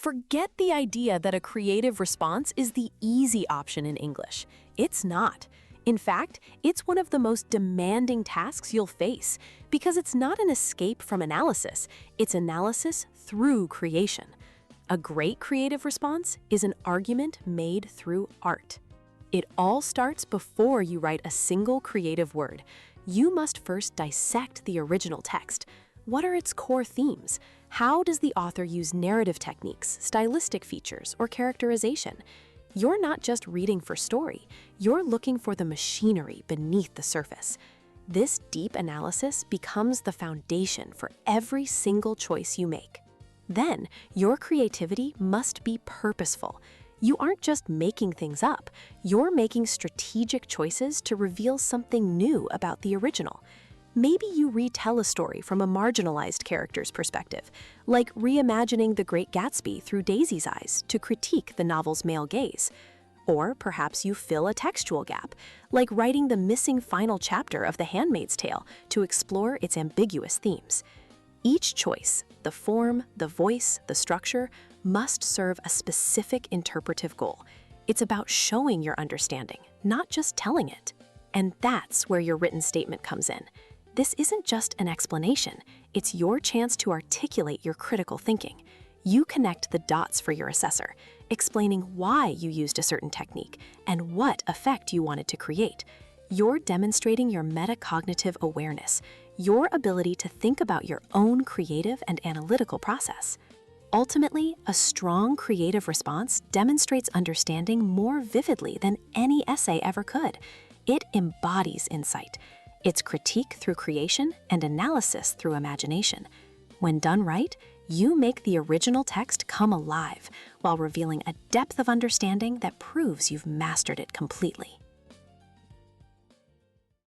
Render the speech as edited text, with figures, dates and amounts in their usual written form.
Forget the idea that a creative response is the easy option in English. It's not. In fact, it's one of the most demanding tasks you'll face because it's not an escape from analysis, it's analysis through creation. A great creative response is an argument made through art. It all starts before you write a single creative word. You must first dissect the original text. What are its core themes? How does the author use narrative techniques, stylistic features, or characterization? You're not just reading for story, you're looking for the machinery beneath the surface. This deep analysis becomes the foundation for every single choice you make. Then, your creativity must be purposeful. You aren't just making things up, you're making strategic choices to reveal something new about the original. Maybe you retell a story from a marginalized character's perspective, like reimagining The Great Gatsby through Daisy's eyes to critique the novel's male gaze. Or perhaps you fill a textual gap, like writing the missing final chapter of The Handmaid's Tale to explore its ambiguous themes. Each choice, the form, the voice, the structure, must serve a specific interpretive goal. It's about showing your understanding, not just telling it. And that's where your written statement comes in. This isn't just an explanation, it's your chance to articulate your critical thinking. You connect the dots for your assessor, explaining why you used a certain technique and what effect you wanted to create. You're demonstrating your metacognitive awareness, your ability to think about your own creative and analytical process. Ultimately, a strong creative response demonstrates understanding more vividly than any essay ever could. It embodies insight. It's critique through creation and analysis through imagination. When done right, you make the original text come alive while revealing a depth of understanding that proves you've mastered it completely.